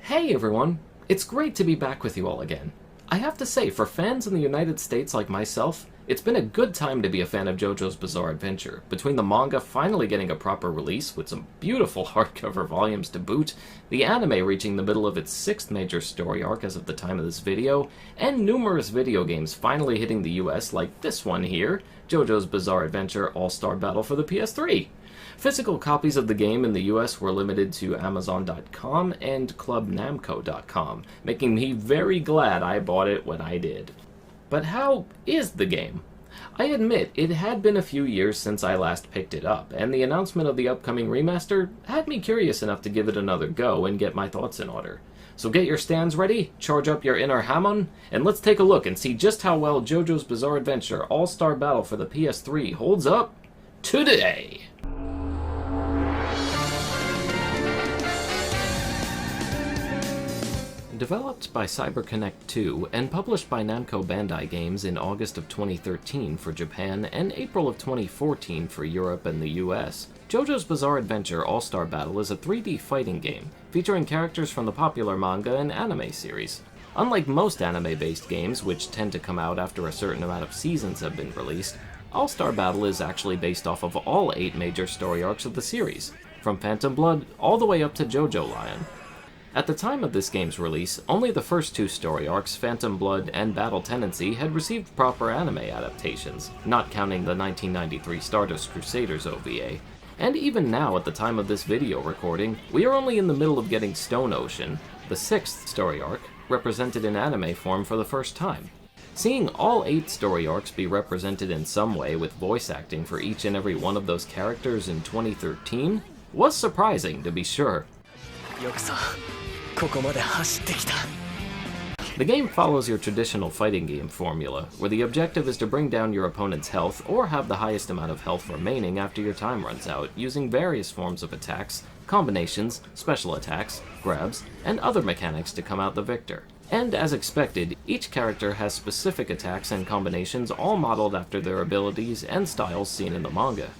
Hey everyone! It's great to be back with you all again. I have to say, for fans in the United States like myself, it's been a good time to be a fan of JoJo's Bizarre Adventure. Between the manga finally getting a proper release with some beautiful hardcover volumes to boot, the anime reaching the middle of its 6th major story arc as of the time of this video, and numerous video games finally hitting the US like this one here, JoJo's Bizarre Adventure All-Star Battle for the PS3. Physical copies of the game in the US were limited to Amazon.com and ClubNamco.com, making me very glad I bought it when I did. But how is the game? I admit, it had been a few years since I last picked it up, and the announcement of the upcoming remaster had me curious enough to give it another go and get my thoughts in order. So get your stands ready, charge up your inner Hamon, and let's take a look and see just how well JoJo's Bizarre Adventure All-Star Battle for the PS3 holds up today! Developed by CyberConnect 2 and published by Namco Bandai Games in August of 2013 for Japan and April of 2014 for Europe and the US, JoJo's Bizarre Adventure All-Star Battle is a 3D fighting game featuring characters from the popular manga and anime series. Unlike most anime-based games, which tend to come out after a certain amount of seasons have been released, All-Star Battle is actually based off of all 8 major story arcs of the series, from Phantom Blood all the way up to JoJo Lion. At the time of this game's release, only the first 2 story arcs, Phantom Blood and Battle Tendency, had received proper anime adaptations, not counting the 1993 Stardust Crusaders OVA. And even now, at the time of this video recording, we are only in the middle of getting Stone Ocean, the 6th story arc, represented in anime form for the first time. Seeing all 8 story arcs be represented in some way with voice acting for each and every one of those characters in 2013 was surprising, to be sure. The game follows your traditional fighting game formula, where the objective is to bring down your opponent's health or have the highest amount of health remaining after your time runs out, using various forms of attacks, combinations, special attacks, grabs, and other mechanics to come out the victor. And as expected, each character has specific attacks and combinations all modeled after their abilities and styles seen in the manga.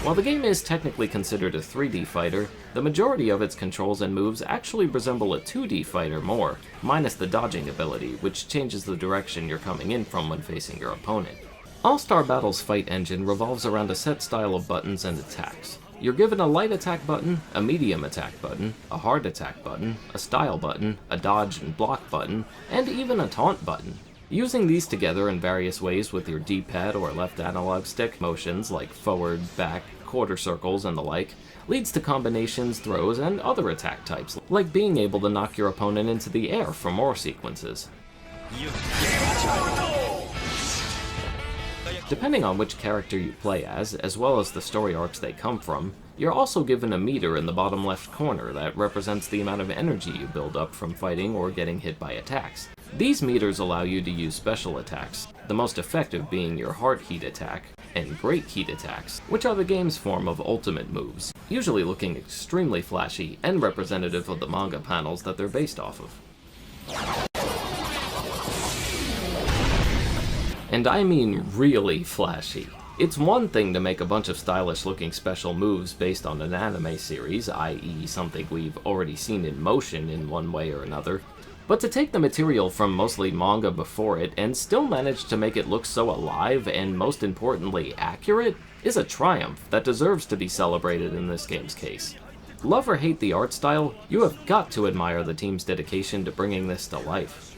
While the game is technically considered a 3D fighter, the majority of its controls and moves actually resemble a 2D fighter more, minus the dodging ability, which changes the direction you're coming in from when facing your opponent. All-Star Battle's fight engine revolves around a set style of buttons and attacks. You're given a light attack button, a medium attack button, a hard attack button, a style button, a dodge and block button, and even a taunt button. Using these together in various ways with your D-pad or left analog stick motions like forward, back, quarter circles, and the like, leads to combinations, throws, and other attack types, like being able to knock your opponent into the air for more sequences. Depending on which character you play as well as the story arcs they come from, you're also given a meter in the bottom left corner that represents the amount of energy you build up from fighting or getting hit by attacks. These meters allow you to use special attacks, the most effective being your Heart Heat attack and Great Heat attacks, which are the game's form of ultimate moves, usually looking extremely flashy and representative of the manga panels that they're based off of. And I mean really flashy. It's one thing to make a bunch of stylish looking special moves based on an anime series, i.e. something we've already seen in motion in one way or another, but to take the material from mostly manga before it and still manage to make it look so alive and, most importantly, accurate is a triumph that deserves to be celebrated in this game's case. Love or hate the art style, you have got to admire the team's dedication to bringing this to life.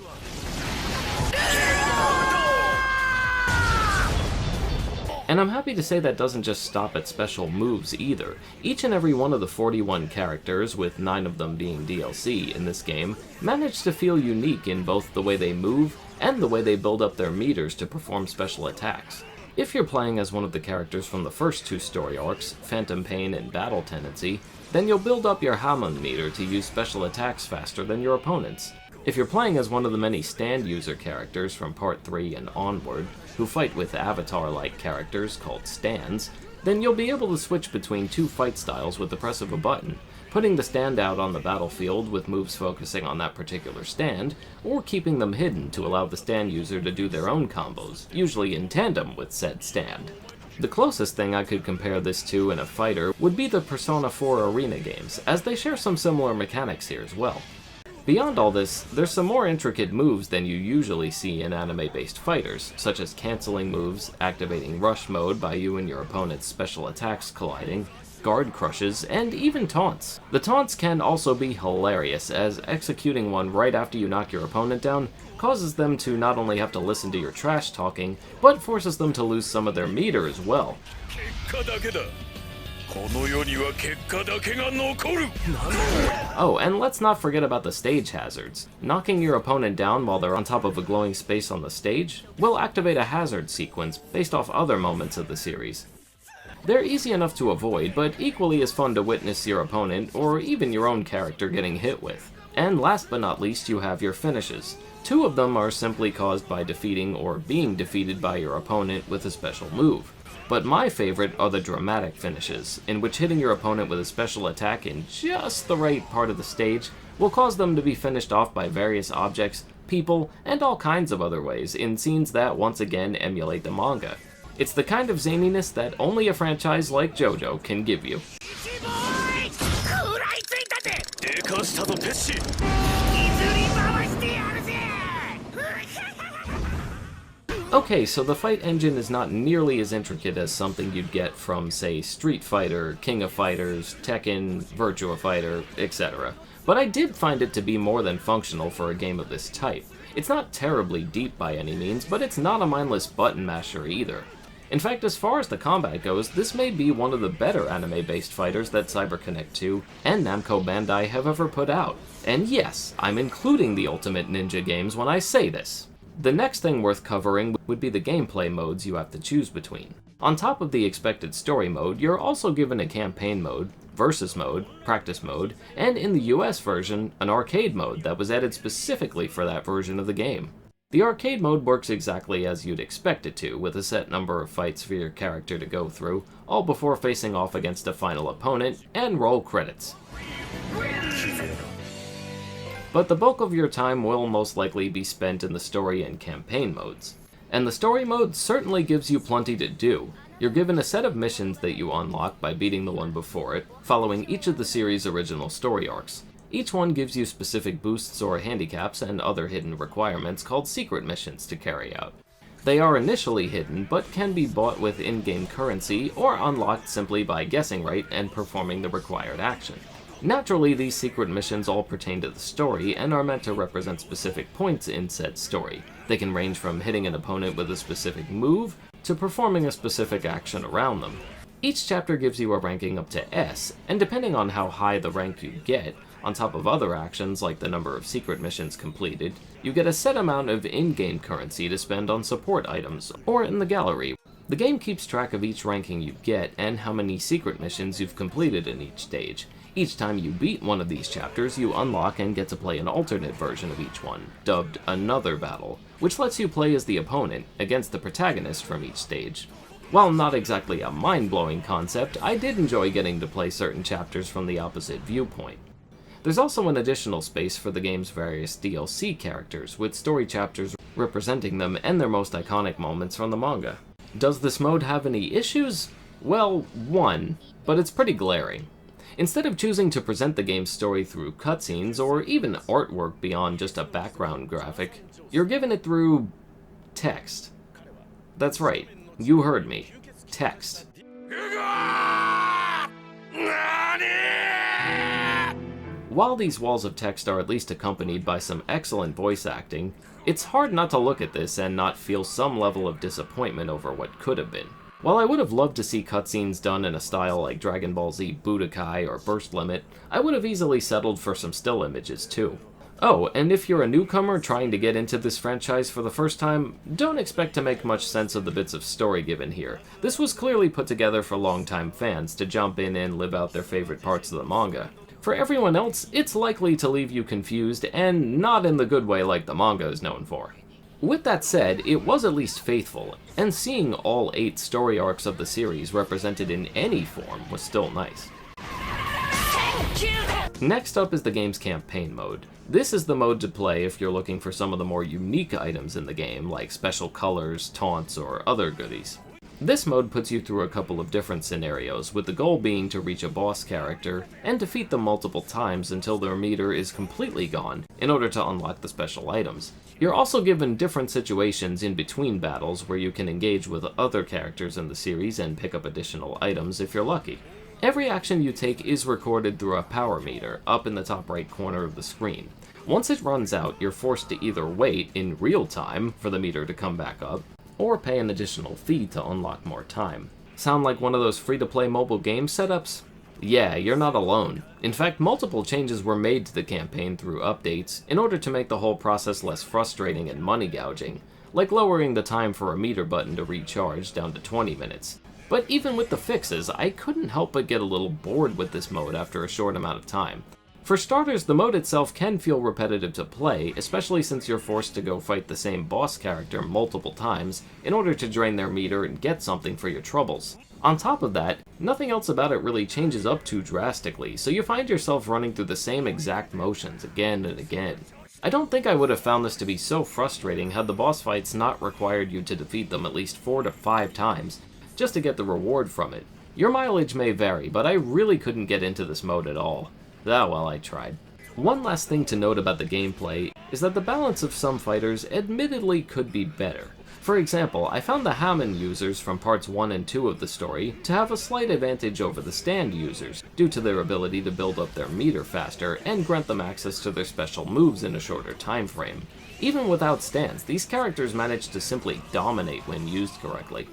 And I'm happy to say that doesn't just stop at special moves either. Each and every one of the 41 characters, with 9 of them being DLC in this game, managed to feel unique in both the way they move and the way they build up their meters to perform special attacks. If you're playing as one of the characters from the first 2 story arcs, Phantom Pain and Battle Tendency, then you'll build up your Hamon meter to use special attacks faster than your opponents. If you're playing as one of the many stand user characters from Part 3 and onward, who fight with avatar-like characters called stands, then you'll be able to switch between 2 fight styles with the press of a button, putting the stand out on the battlefield with moves focusing on that particular stand, or keeping them hidden to allow the stand user to do their own combos, usually in tandem with said stand. The closest thing I could compare this to in a fighter would be the Persona 4 Arena games, as they share some similar mechanics here as well. Beyond all this, there's some more intricate moves than you usually see in anime-based fighters, such as canceling moves, activating rush mode by you and your opponent's special attacks colliding, guard crushes, and even taunts. The taunts can also be hilarious, as executing one right after you knock your opponent down causes them to not only have to listen to your trash talking, but forces them to lose some of their meter as well. Oh, and let's not forget about the stage hazards. Knocking your opponent down while they're on top of a glowing space on the stage will activate a hazard sequence based off other moments of the series. They're easy enough to avoid, but equally as fun to witness your opponent, or even your own character, getting hit with. And last but not least, you have your finishes. 2 of them are simply caused by defeating or being defeated by your opponent with a special move. But my favorite are the dramatic finishes, in which hitting your opponent with a special attack in just the right part of the stage will cause them to be finished off by various objects, people, and all kinds of other ways in scenes that once again emulate the manga. It's the kind of zaniness that only a franchise like JoJo can give you. Okay, so the fight engine is not nearly as intricate as something you'd get from, say, Street Fighter, King of Fighters, Tekken, Virtua Fighter, etc. But I did find it to be more than functional for a game of this type. It's not terribly deep by any means, but it's not a mindless button masher either. In fact, as far as the combat goes, this may be one of the better anime-based fighters that CyberConnect 2 and Namco Bandai have ever put out. And yes, I'm including the Ultimate Ninja games when I say this. The next thing worth covering would be the gameplay modes you have to choose between. On top of the expected story mode, you're also given a campaign mode, versus mode, practice mode, and in the US version, an arcade mode that was added specifically for that version of the game. The arcade mode works exactly as you'd expect it to, with a set number of fights for your character to go through, all before facing off against a final opponent, and roll credits. But the bulk of your time will most likely be spent in the story and campaign modes. And the story mode certainly gives you plenty to do. You're given a set of missions that you unlock by beating the one before it, following each of the series' original story arcs. Each one gives you specific boosts or handicaps and other hidden requirements called secret missions to carry out. They are initially hidden, but can be bought with in-game currency or unlocked simply by guessing right and performing the required action. Naturally, these secret missions all pertain to the story and are meant to represent specific points in said story. They can range from hitting an opponent with a specific move to performing a specific action around them. Each chapter gives you a ranking up to S, and depending on how high the rank you get, on top of other actions like the number of secret missions completed, you get a set amount of in-game currency to spend on support items, or in the gallery. The game keeps track of each ranking you get and how many secret missions you've completed in each stage. Each time you beat one of these chapters, you unlock and get to play an alternate version of each one, dubbed Another Battle, which lets you play as the opponent against the protagonist from each stage. While not exactly a mind-blowing concept, I did enjoy getting to play certain chapters from the opposite viewpoint. There's also an additional space for the game's various DLC characters, with story chapters representing them and their most iconic moments from the manga. Does this mode have any issues? Well, one, but it's pretty glaring. Instead of choosing to present the game's story through cutscenes or even artwork beyond just a background graphic, you're given it through text. That's right, you heard me. Text. While these walls of text are at least accompanied by some excellent voice acting, it's hard not to look at this and not feel some level of disappointment over what could have been. While I would have loved to see cutscenes done in a style like Dragon Ball Z Budokai or Burst Limit, I would have easily settled for some still images too. Oh, and if you're a newcomer trying to get into this franchise for the first time, don't expect to make much sense of the bits of story given here. This was clearly put together for longtime fans to jump in and live out their favorite parts of the manga. For everyone else, it's likely to leave you confused, and not in the good way like the manga is known for. With that said, it was at least faithful, and seeing all 8 story arcs of the series represented in any form was still nice. Next up is the game's campaign mode. This is the mode to play if you're looking for some of the more unique items in the game, like special colors, taunts, or other goodies. This mode puts you through a couple of different scenarios, with the goal being to reach a boss character and defeat them multiple times until their meter is completely gone in order to unlock the special items. You're also given different situations in between battles where you can engage with other characters in the series and pick up additional items if you're lucky. Every action you take is recorded through a power meter up in the top right corner of the screen. Once it runs out, you're forced to either wait in real time for the meter to come back up, or pay an additional fee to unlock more time. Sound like one of those free-to-play mobile game setups? Yeah, you're not alone. In fact, multiple changes were made to the campaign through updates in order to make the whole process less frustrating and money gouging, like lowering the time for a meter button to recharge down to 20 minutes. But even with the fixes, I couldn't help but get a little bored with this mode after a short amount of time. For starters, the mode itself can feel repetitive to play, especially since you're forced to go fight the same boss character multiple times in order to drain their meter and get something for your troubles. On top of that, nothing else about it really changes up too drastically, so you find yourself running through the same exact motions again and again. I don't think I would have found this to be so frustrating had the boss fights not required you to defeat them at least 4 to 5 times, just to get the reward from it. Your mileage may vary, but I really couldn't get into this mode at all. Ah, well, I tried. One last thing to note about the gameplay is that the balance of some fighters admittedly could be better. For example, I found the Hammond users from parts 1 and 2 of the story to have a slight advantage over the stand users, due to their ability to build up their meter faster and grant them access to their special moves in a shorter time frame. Even without stands, these characters manage to simply dominate when used correctly.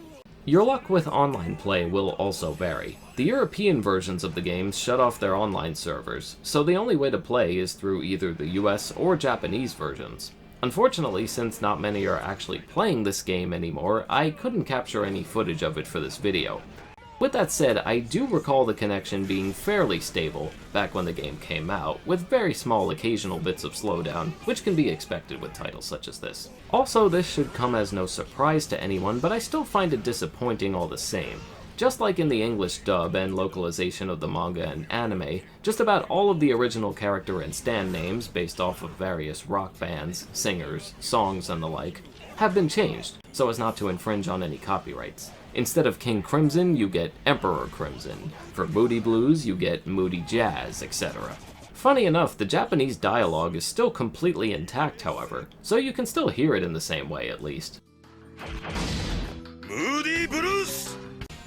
Your luck with online play will also vary. The European versions of the games shut off their online servers, so the only way to play is through either the US or Japanese versions. Unfortunately, since not many are actually playing this game anymore, I couldn't capture any footage of it for this video. With that said, I do recall the connection being fairly stable back when the game came out, with very small occasional bits of slowdown, which can be expected with titles such as this. Also, this should come as no surprise to anyone, but I still find it disappointing all the same. Just like in the English dub and localization of the manga and anime, just about all of the original character and stand names, based off of various rock bands, singers, songs, and the like, have been changed, so as not to infringe on any copyrights. Instead of King Crimson, you get Emperor Crimson. For Moody Blues, you get Moody Jazz, etc. Funny enough, the Japanese dialogue is still completely intact, however, so you can still hear it in the same way at least. Moody Blues!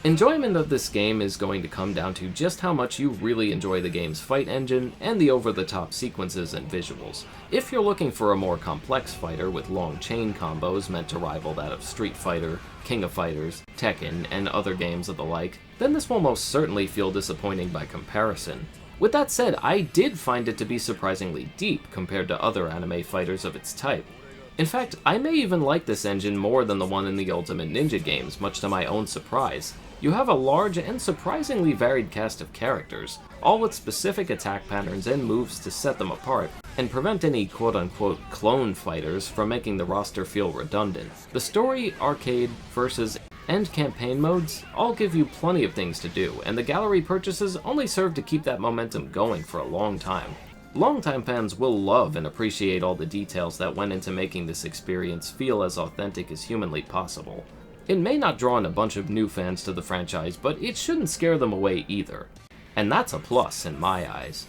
Enjoyment of this game is going to come down to just how much you really enjoy the game's fight engine and the over-the-top sequences and visuals. If you're looking for a more complex fighter with long chain combos meant to rival that of Street Fighter, King of Fighters, Tekken, and other games of the like, then this will most certainly feel disappointing by comparison. With that said, I did find it to be surprisingly deep compared to other anime fighters of its type. In fact, I may even like this engine more than the one in the Ultimate Ninja games, much to my own surprise. You have a large and surprisingly varied cast of characters, all with specific attack patterns and moves to set them apart, and prevent any quote-unquote clone fighters from making the roster feel redundant. The story, arcade, versus, and campaign modes all give you plenty of things to do, and the gallery purchases only serve to keep that momentum going for a long time. Longtime fans will love and appreciate all the details that went into making this experience feel as authentic as humanly possible. It may not draw in a bunch of new fans to the franchise, but it shouldn't scare them away either. And that's a plus in my eyes.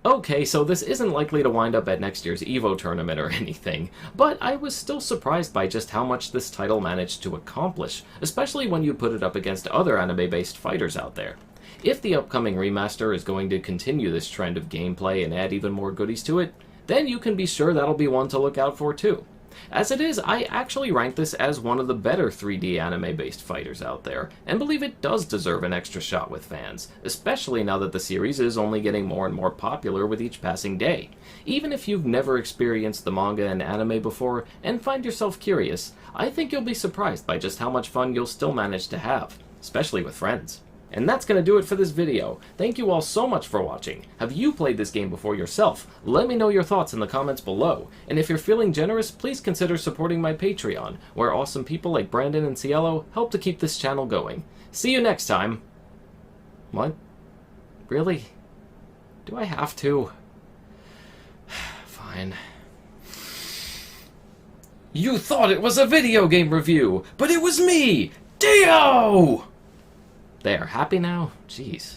Okay, so this isn't likely to wind up at next year's EVO tournament or anything, but I was still surprised by just how much this title managed to accomplish, especially when you put it up against other anime-based fighters out there. If the upcoming remaster is going to continue this trend of gameplay and add even more goodies to it, then you can be sure that'll be one to look out for too. As it is, I actually rank this as one of the better 3D anime-based fighters out there, and believe it does deserve an extra shot with fans, especially now that the series is only getting more and more popular with each passing day. Even if you've never experienced the manga and anime before, and find yourself curious, I think you'll be surprised by just how much fun you'll still manage to have, especially with friends. And that's going to do it for this video. Thank you all so much for watching. Have you played this game before yourself? Let me know your thoughts in the comments below. And if you're feeling generous, please consider supporting my Patreon, where awesome people like Brandon and Cielo help to keep this channel going. See you next time. What? Really? Do I have to? Fine. You thought it was a video game review, but it was me, Dio! There, happy now? Jeez.